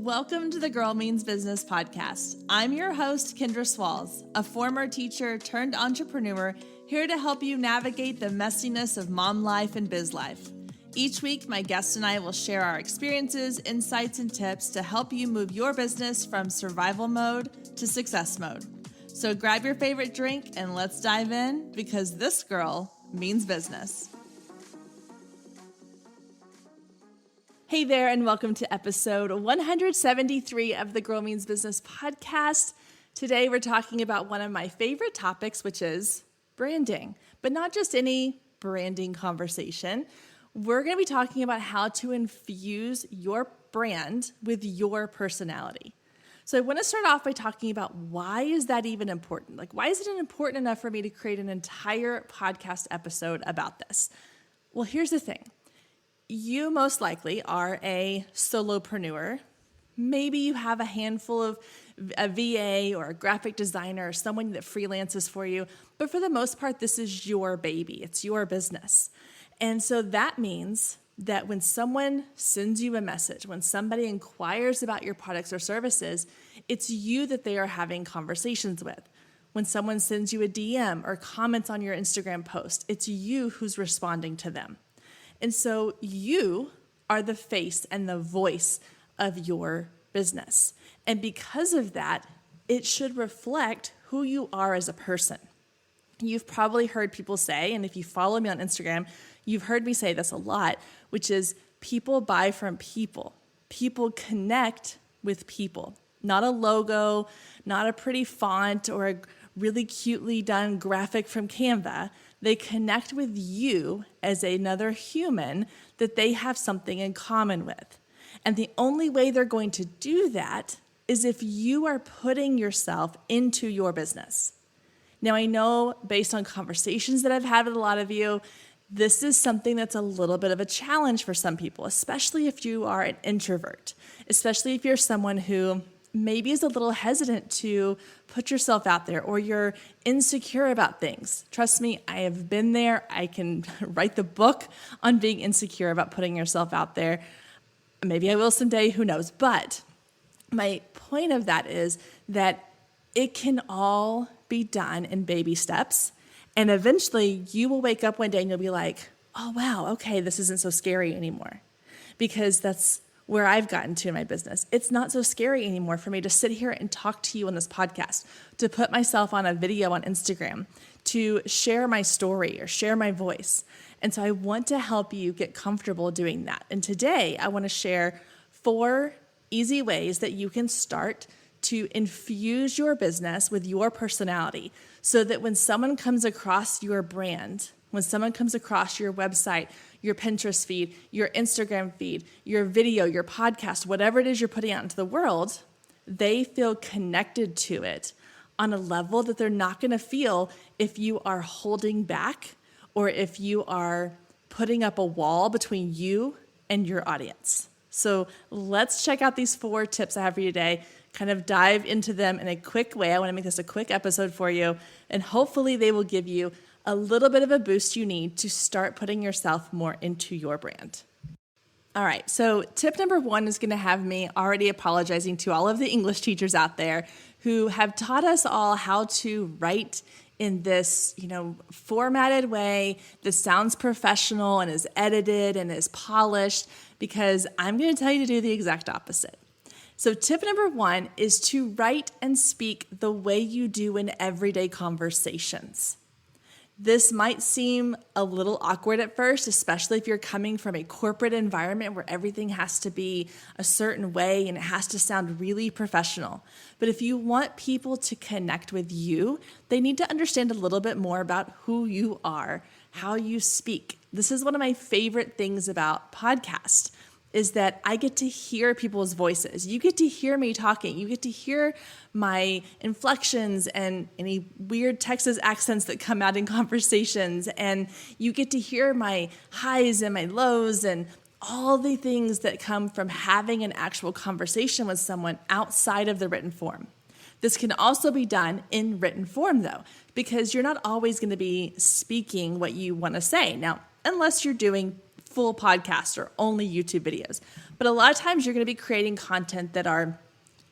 Welcome to the Girl Means Business podcast. I'm your host, Kendra Swalls, a former teacher turned entrepreneur, here to help you navigate the messiness of mom life and biz life. Each week, my guests and I will share our experiences, insights, and tips to help you move your business from survival mode to success mode. So grab your favorite drink and let's dive in, because this girl means business. Hey there, and welcome to episode 173 of the Girl Means Business podcast. Today, we're talking about one of my favorite topics, which is branding, but not just any branding conversation. We're going to be talking about how to infuse your brand with your personality. So I want to start off by talking about why is that even important? Why is it important enough for me to create an entire podcast episode about this? Well, here's the thing. You most likely are a solopreneur. Maybe you have a handful of a VA or a graphic designer or someone that freelances for you. But for the most part, this is your baby. It's your business. And so that means that when someone sends you a message, when somebody inquires about your products or services, it's you that they are having conversations with. When someone sends you a DM or comments on your Instagram post, it's you who's responding to them. And so you are the face and the voice of your business. And because of that, it should reflect who you are as a person. You've probably heard people say, and if you follow me on Instagram, you've heard me say this a lot, which is people buy from people. People connect with people. Not a logo, not a pretty font or a really cutely done graphic from Canva. They connect with you as another human that they have something in common with. And the only way they're going to do that is if you are putting yourself into your business. Now, I know based on conversations that I've had with a lot of you, this is something that's a little bit of a challenge for some people, especially if you are an introvert, especially if you're someone who maybe is a little hesitant to put yourself out there, or you're insecure about things. Trust me, I have been there. I can write the book on being insecure about putting yourself out there. Maybe I will someday, who knows? But my point of that is that it can all be done in baby steps. And eventually you will wake up one day and you'll be like, oh, wow, okay, this isn't so scary anymore. Because that's where I've gotten to in my business. It's not so scary anymore for me to sit here and talk to you on this podcast, to put myself on a video on Instagram, to share my story or share my voice. And so I want to help you get comfortable doing that. And today I want to share 4 easy ways that you can start to infuse your business with your personality, so that when someone comes across your brand, when someone comes across your website, your Pinterest feed, your Instagram feed, your video, your podcast, whatever it is you're putting out into the world, they feel connected to it on a level that they're not going to feel if you are holding back or if you are putting up a wall between you and your audience. So let's check out these 4 tips I have for you today, kind of dive into them in a quick way. I want to make this a quick episode for you, and hopefully they will give you a little bit of a boost you need to start putting yourself more into your brand. All right, so tip number 1 is going to have me already apologizing to all of the English teachers out there who have taught us all how to write in this, formatted way that sounds professional and is edited and is polished, because I'm going to tell you to do the exact opposite. So tip number 1 is to write and speak the way you do in everyday conversations. This might seem a little awkward at first, especially if you're coming from a corporate environment where everything has to be a certain way and it has to sound really professional. But if you want people to connect with you, they need to understand a little bit more about who you are, how you speak. This is one of my favorite things about podcasts, is that I get to hear people's voices. You get to hear me talking. You get to hear my inflections and any weird Texas accents that come out in conversations. And you get to hear my highs and my lows and all the things that come from having an actual conversation with someone outside of the written form. This can also be done in written form, though, because you're not always going to be speaking what you want to say. Now, unless you're doing full podcasts or only YouTube videos. But a lot of times you're going to be creating content that are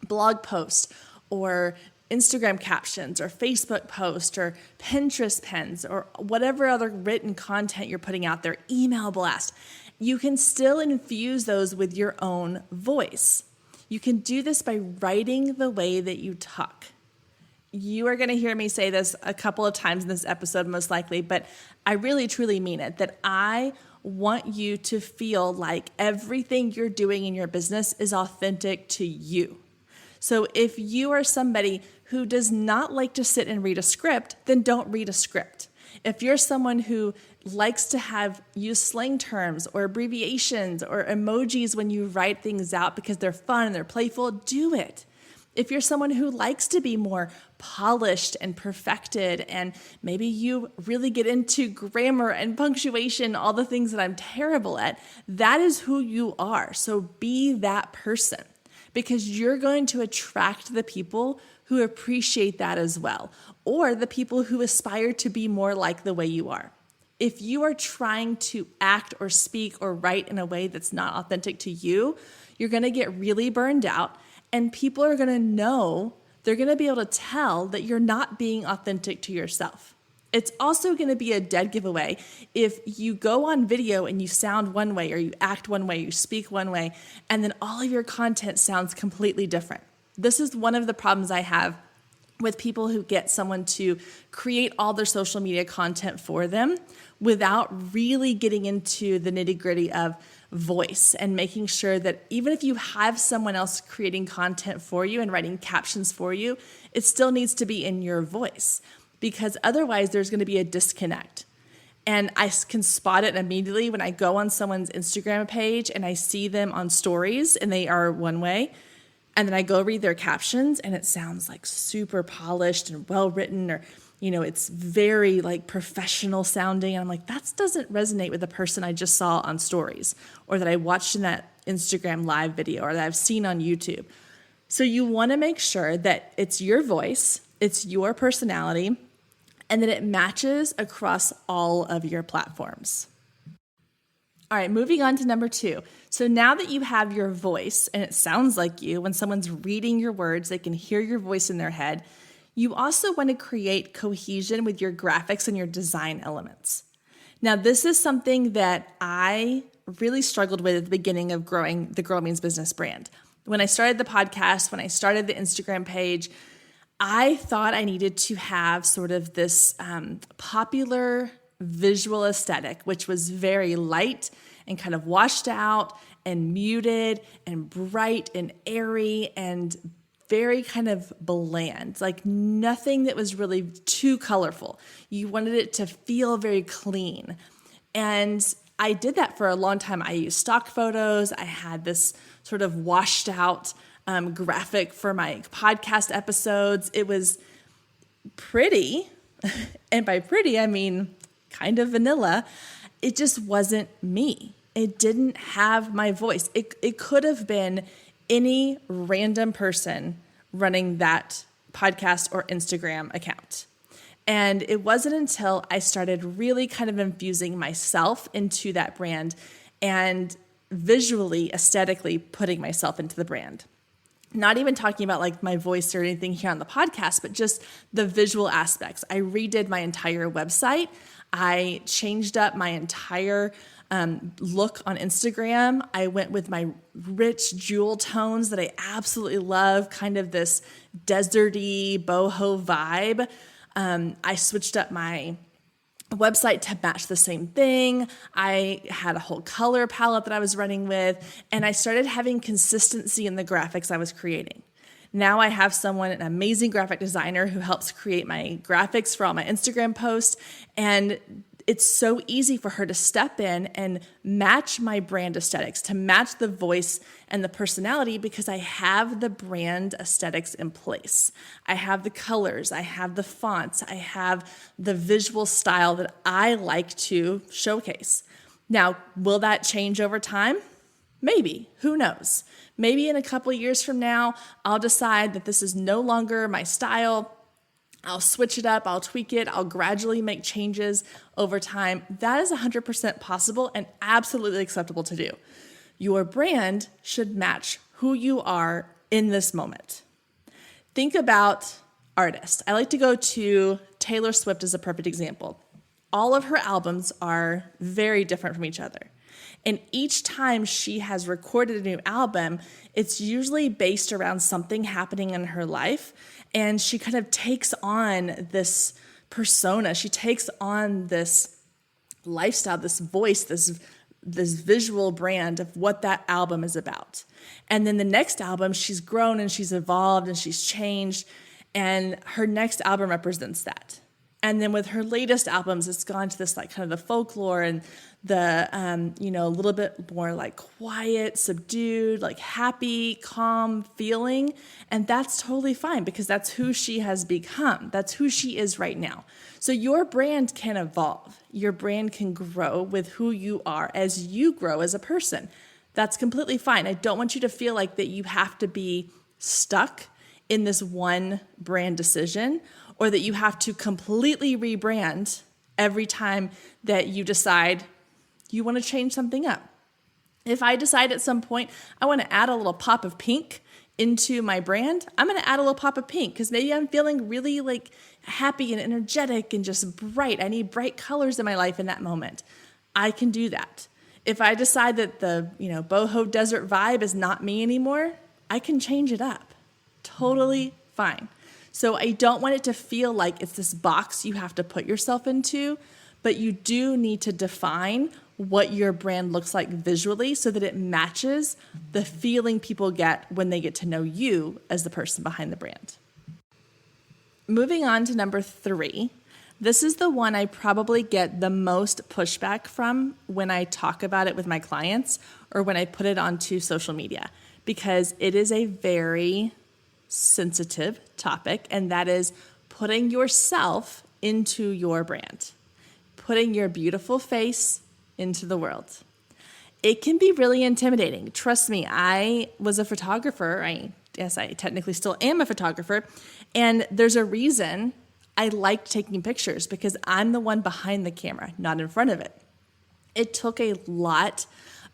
blog posts or Instagram captions or Facebook posts or Pinterest pins or whatever other written content you're putting out there, email blast. You can still infuse those with your own voice. You can do this by writing the way that you talk. You are going to hear me say this a couple of times in this episode, most likely, but I really, truly mean it, that I want you to feel like everything you're doing in your business is authentic to you. So if you are somebody who does not like to sit and read a script, then don't read a script. If you're someone who likes to use slang terms or abbreviations or emojis when you write things out because they're fun and they're playful, do it. If you're someone who likes to be more polished and perfected, and maybe you really get into grammar and punctuation, all the things that I'm terrible at, that is who you are. So be that person, because you're going to attract the people who appreciate that as well, or the people who aspire to be more like the way you are. If you are trying to act or speak or write in a way that's not authentic to you, you're going to get really burned out. And people are going to know, they're going to be able to tell that you're not being authentic to yourself. It's also going to be a dead giveaway if you go on video and you sound one way or you act one way, you speak one way, and then all of your content sounds completely different. This is one of the problems I have with people who get someone to create all their social media content for them without really getting into the nitty-gritty of voice and making sure that even if you have someone else creating content for you and writing captions for you, it still needs to be in your voice, because otherwise there's going to be a disconnect. And I can spot it immediately when I go on someone's Instagram page and I see them on stories and they are one way, and then I go read their captions and it sounds like super polished and well written, or it's very like professional sounding. And I'm like, that doesn't resonate with the person I just saw on stories, or that I watched in that Instagram live video, or that I've seen on YouTube. So you want to make sure that it's your voice, it's your personality, and that it matches across all of your platforms. All right, moving on to number 2. So now that you have your voice and it sounds like you, when someone's reading your words, they can hear your voice in their head. You also want to create cohesion with your graphics and your design elements. Now, this is something that I really struggled with at the beginning of growing the Girl Means Business brand. When I started the podcast, when I started the Instagram page, I thought I needed to have sort of this popular visual aesthetic, which was very light and kind of washed out and muted and bright and airy and very kind of bland, like nothing that was really too colorful. You wanted it to feel very clean. And I did that for a long time. I used stock photos. I had this sort of washed out graphic for my podcast episodes. It was pretty, and by pretty, I mean kind of vanilla. It just wasn't me. It didn't have my voice. It could have been any random person running that podcast or Instagram account. And it wasn't until I started really kind of infusing myself into that brand and visually, aesthetically putting myself into the brand. Not even talking about like my voice or anything here on the podcast, but just the visual aspects. I redid my entire website. I changed up my entire look on Instagram. I went with my rich jewel tones that I absolutely love, kind of this deserty boho vibe. I switched up my website to match the same thing. I had a whole color palette that I was running with, and I started having consistency in the graphics I was creating. Now I have an amazing graphic designer who helps create my graphics for all my Instagram posts, and it's so easy for her to step in and match my brand aesthetics, to match the voice and the personality, because I have the brand aesthetics in place. I have the colors, I have the fonts, I have the visual style that I like to showcase. Now, will that change over time? Maybe, who knows? Maybe in a couple of years from now, I'll decide that this is no longer my style. I'll switch it up, I'll tweak it, I'll gradually make changes over time. That is 100% possible and absolutely acceptable to do. Your brand should match who you are in this moment. Think about artists. I like to go to Taylor Swift as a perfect example. All of her albums are very different from each other. And each time she has recorded a new album, it's usually based around something happening in her life. And she kind of takes on this persona. She takes on this lifestyle, this voice, this visual brand of what that album is about. And then the next album, she's grown and she's evolved and she's changed. And her next album represents that. And then with her latest albums, it's gone to this like kind of the folklore and the, a little bit more like quiet, subdued, like happy, calm feeling. And that's totally fine because that's who she has become. That's who she is right now. So your brand can evolve. Your brand can grow with who you are as you grow as a person. That's completely fine. I don't want you to feel like that you have to be stuck in this one brand decision, or that you have to completely rebrand every time that you decide you want to change something up. If I decide at some point I want to add a little pop of pink into my brand, I'm going to add a little pop of pink because maybe I'm feeling really like happy and energetic and just bright. I need bright colors in my life in that moment. I can do that. If I decide that the, boho desert vibe is not me anymore, I can change it up. Totally fine. So I don't want it to feel like it's this box you have to put yourself into, but you do need to define what your brand looks like visually so that it matches the feeling people get when they get to know you as the person behind the brand. Moving on to number 3, this is the one I probably get the most pushback from when I talk about it with my clients or when I put it onto social media, because it is a very sensitive topic, and that is putting yourself into your brand, putting your beautiful face into the world. It can be really intimidating. Trust me, I was a photographer. I technically still am a photographer, and there's a reason I like taking pictures, because I'm the one behind the camera, not in front of it. It took a lot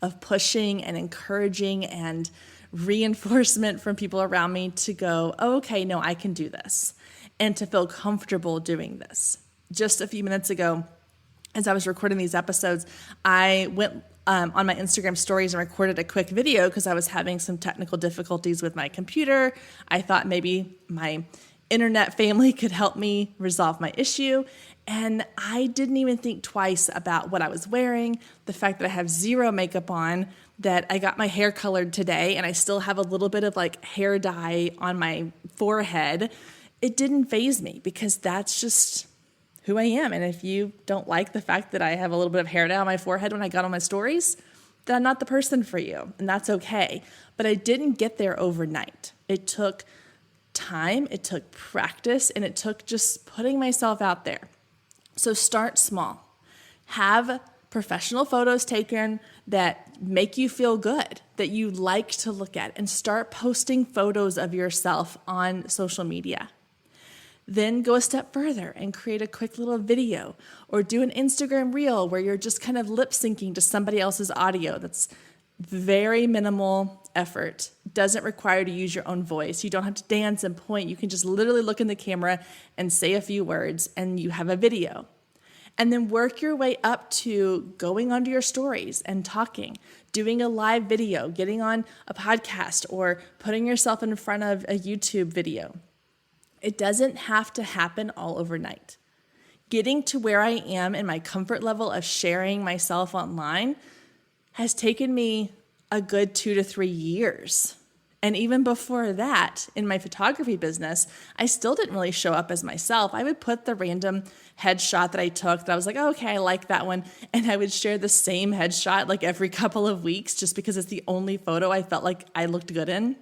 of pushing and encouraging and reinforcement from people around me to go, oh, okay, no, I can do this, and to feel comfortable doing this. Just a few minutes ago, as I was recording these episodes, I went on my Instagram stories and recorded a quick video because I was having some technical difficulties with my computer. I thought maybe my internet family could help me resolve my issue. And I didn't even think twice about what I was wearing, the fact that I have zero makeup on, that I got my hair colored today and I still have a little bit of like hair dye on my forehead. It didn't faze me because that's just who I am. And if you don't like the fact that I have a little bit of hair dye on my forehead when I got on my stories, then I'm not the person for you, and that's okay. But I didn't get there overnight. It took time, it took practice, and it took just putting myself out there. So start small. Have professional photos taken that make you feel good, that you like to look at, and start posting photos of yourself on social media. Then go a step further and create a quick little video, or do an Instagram reel where you're just kind of lip syncing to somebody else's audio. That's very minimal effort. Doesn't require you to use your own voice. You don't have to dance and point. You can just literally look in the camera and say a few words and you have a video. And then work your way up to going onto your stories and talking, doing a live video, getting on a podcast, or putting yourself in front of a YouTube video. It doesn't have to happen all overnight. Getting to where I am in my comfort level of sharing myself online has taken me a good 2 to 3 years. And even before that, in my photography business, I still didn't really show up as myself. I would put the random headshot that I took that I was like, oh, okay, I like that one. And I would share the same headshot like every couple of weeks just because it's the only photo I felt like I looked good in.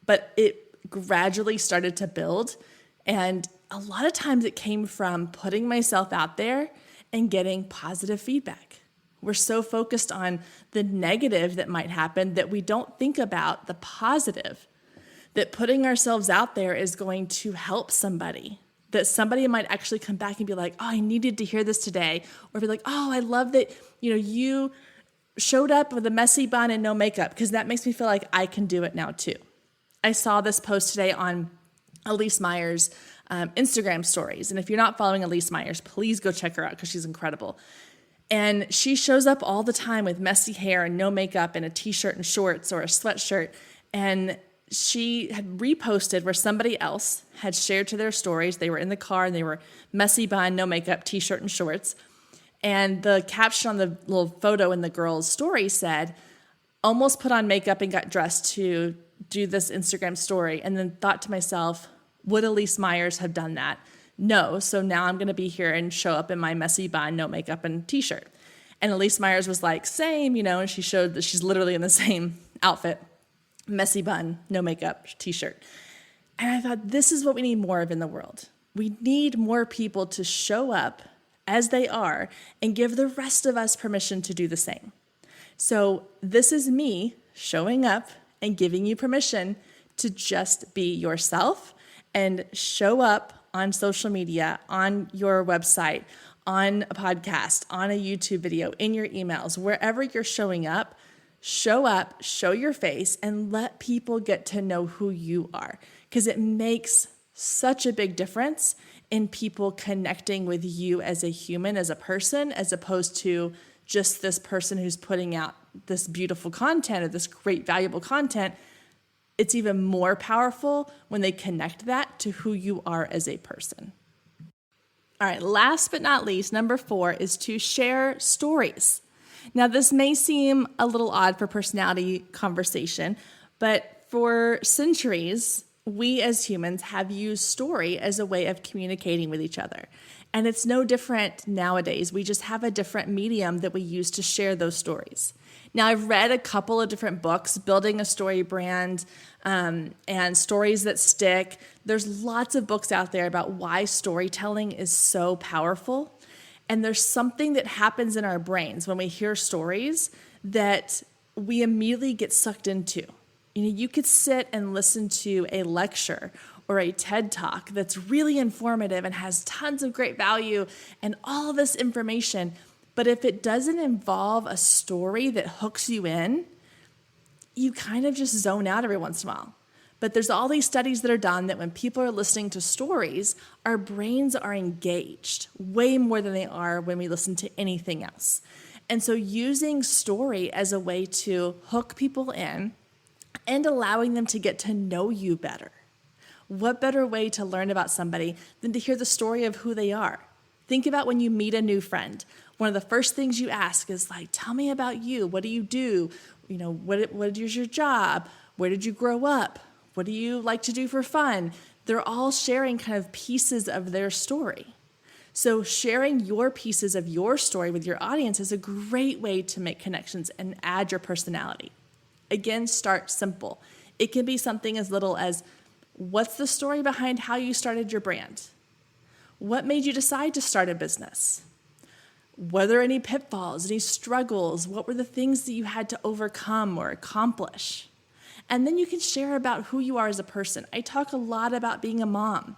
But it gradually started to build. And a lot of times it came from putting myself out there and getting positive feedback. We're so focused on the negative that might happen that we don't think about the positive, that putting ourselves out there is going to help somebody. that somebody might actually come back and be like, oh, I needed to hear this today. Or be like, oh, I love that, you showed up with a messy bun and no makeup, because that makes me feel like I can do it now too. I saw this post today on Elise Meyer's Instagram stories. And if you're not following Elise Myers, please go check her out because she's incredible. And she shows up all the time with messy hair and no makeup and a t-shirt and shorts or a sweatshirt. And she had reposted where somebody else had shared to their stories. They were in the car and they were messy bun, no makeup, t-shirt and shorts. And the caption on the little photo in the girl's story said, almost put on makeup and got dressed to do this Instagram story. And then thought to myself, would Elise Myers have done that? No. So now I'm going to be here and show up in my messy bun, no makeup and t-shirt. And Elise Myers was like, same, and she showed that she's literally in the same outfit. Messy bun, no makeup, t-shirt. And I thought, this is what we need more of in the world. We need more people to show up as they are and give the rest of us permission to do the same. So this is me showing up and giving you permission to just be yourself and show up on social media, on your website, on a podcast, on a YouTube video, in your emails, wherever you're showing up, show your face, and let people get to know who you are. Because it makes such a big difference in people connecting with you as a human, as a person, as opposed to just this person who's putting out this beautiful content or this great, valuable content. It's even more powerful when they connect that to who you are as a person. All right, last but not least, number 4 is to share stories. Now, this may seem a little odd for personality conversation, but for centuries, we as humans have used story as a way of communicating with each other. And it's no different nowadays. We just have a different medium that we use to share those stories. Now, I've read a couple of different books, Building a Story Brand, and Stories That Stick. There's lots of books out there about why storytelling is so powerful. And there's something that happens in our brains when we hear stories that we immediately get sucked into. You could sit and listen to a lecture or a TED Talk that's really informative and has tons of great value and all this information. But if it doesn't involve a story that hooks you in, you kind of just zone out every once in a while. But there's all these studies that are done that when people are listening to stories, our brains are engaged way more than they are when we listen to anything else. And so using story as a way to hook people in and allowing them to get to know you better. What better way to learn about somebody than to hear the story of who they are? Think about when you meet a new friend. One of the first things you ask is like, tell me about you. What do you do? What is your job? Where did you grow up? What do you like to do for fun? They're all sharing kind of pieces of their story. So sharing your pieces of your story with your audience is a great way to make connections and add your personality. Again, start simple. It can be something as little as, what's the story behind how you started your brand? What made you decide to start a business? Were there any pitfalls, any struggles? What were the things that you had to overcome or accomplish? And then you can share about who you are as a person. I talk a lot about being a mom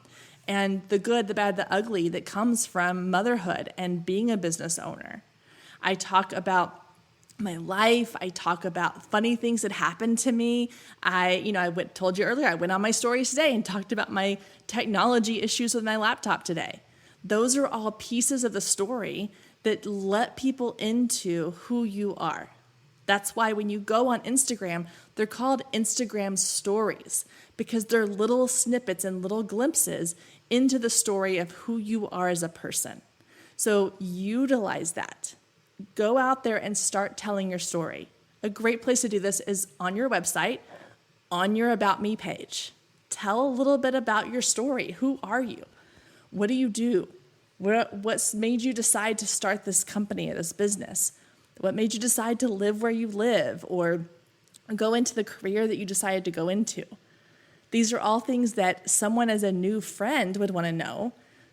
and the good, the bad, the ugly that comes from motherhood and being a business owner. I talk about my life. I talk about funny things that happened to me. Told you earlier, I went on my stories today and talked about my technology issues with my laptop today. Those are all pieces of the story that let people into who you are. That's why when you go on Instagram, they're called Instagram stories, because they're little snippets and little glimpses into the story of who you are as a person. So utilize that. Go out there and start telling your story. A great place to do this is on your website, on your About Me page. Tell a little bit about your story. Who are you? What do you do? What's made you decide to start this company or this business? What made you decide to live where you live or go into the career that you decided to go into? These are all things that someone as a new friend would want to know.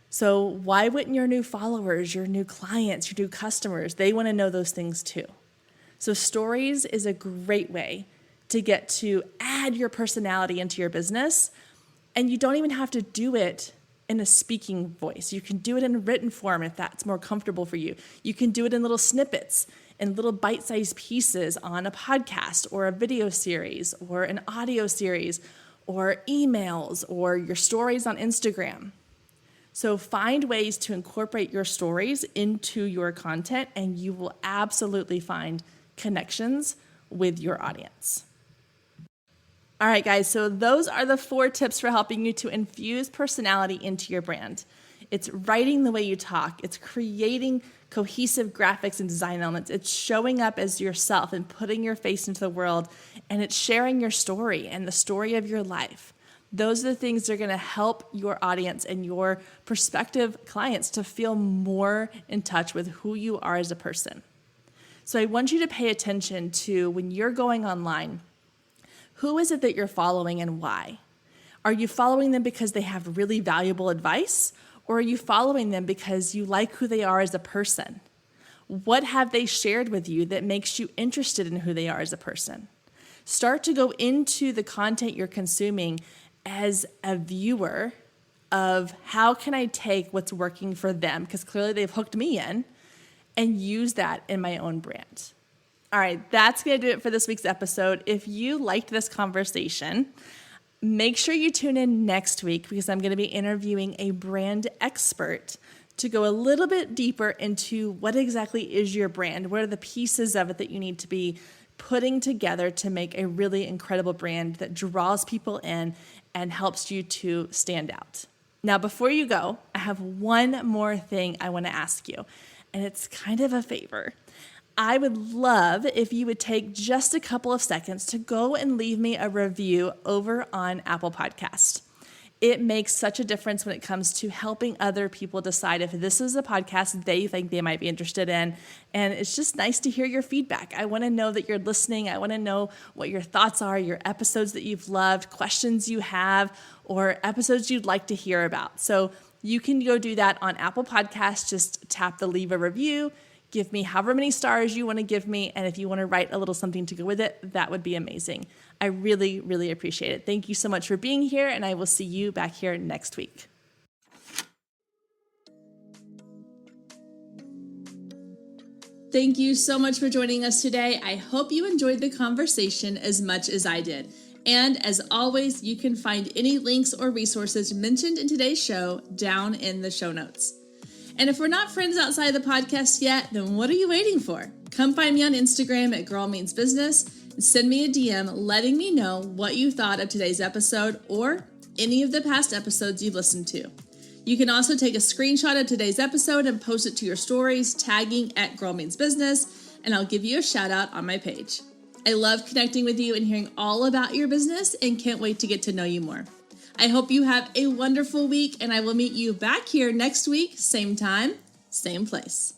So why wouldn't your new followers, your new clients, your new customers, they want to know those things too? So stories is a great way to get to add your personality into your business. And you don't even have to do it in a speaking voice. You can do it in written form if that's more comfortable for you. You can do it in little snippets, in little bite-sized pieces on a podcast or a video series or an audio series or emails or your stories on Instagram. So find ways to incorporate your stories into your content, and you will absolutely find connections with your audience. All right, guys, so those are the 4 tips for helping you to infuse personality into your brand. It's writing the way you talk. It's creating cohesive graphics and design elements. It's showing up as yourself and putting your face into the world. And it's sharing your story and the story of your life. Those are the things that are going to help your audience and your prospective clients to feel more in touch with who you are as a person. So I want you to pay attention to when you're going online, who is it that you're following and why? Are you following them because they have really valuable advice? Or are you following them because you like who they are as a person? What have they shared with you that makes you interested in who they are as a person? Start to go into the content you're consuming as a viewer of how can I take what's working for them, because clearly they've hooked me in, and use that in my own brand. All right, that's going to do it for this week's episode. If you liked this conversation, make sure you tune in next week because I'm going to be interviewing a brand expert to go a little bit deeper into what exactly is your brand. What are the pieces of it that you need to be putting together to make a really incredible brand that draws people in and helps you to stand out. Now, before you go, I have one more thing I want to ask you, and it's kind of a favor. I would love if you would take just a couple of seconds to go and leave me a review over on Apple Podcasts. It makes such a difference when it comes to helping other people decide if this is a podcast they think they might be interested in. And it's just nice to hear your feedback. I want to know that you're listening. I want to know what your thoughts are, your episodes that you've loved, questions you have, or episodes you'd like to hear about. So you can go do that on Apple Podcasts. Just tap the leave a review. Give me however many stars you want to give me. And if you want to write a little something to go with it, that would be amazing. I really, really appreciate it. Thank you so much for being here, and I will see you back here next week. Thank you so much for joining us today. I hope you enjoyed the conversation as much as I did. And as always, you can find any links or resources mentioned in today's show down in the show notes. And if we're not friends outside the podcast yet, then what are you waiting for? Come find me on Instagram at Girl Means Business and send me a DM letting me know what you thought of today's episode or any of the past episodes you've listened to. You can also take a screenshot of today's episode and post it to your stories, tagging at Girl Means Business, and I'll give you a shout out on my page. I love connecting with you and hearing all about your business and can't wait to get to know you more. I hope you have a wonderful week, and I will meet you back here next week, same time, same place.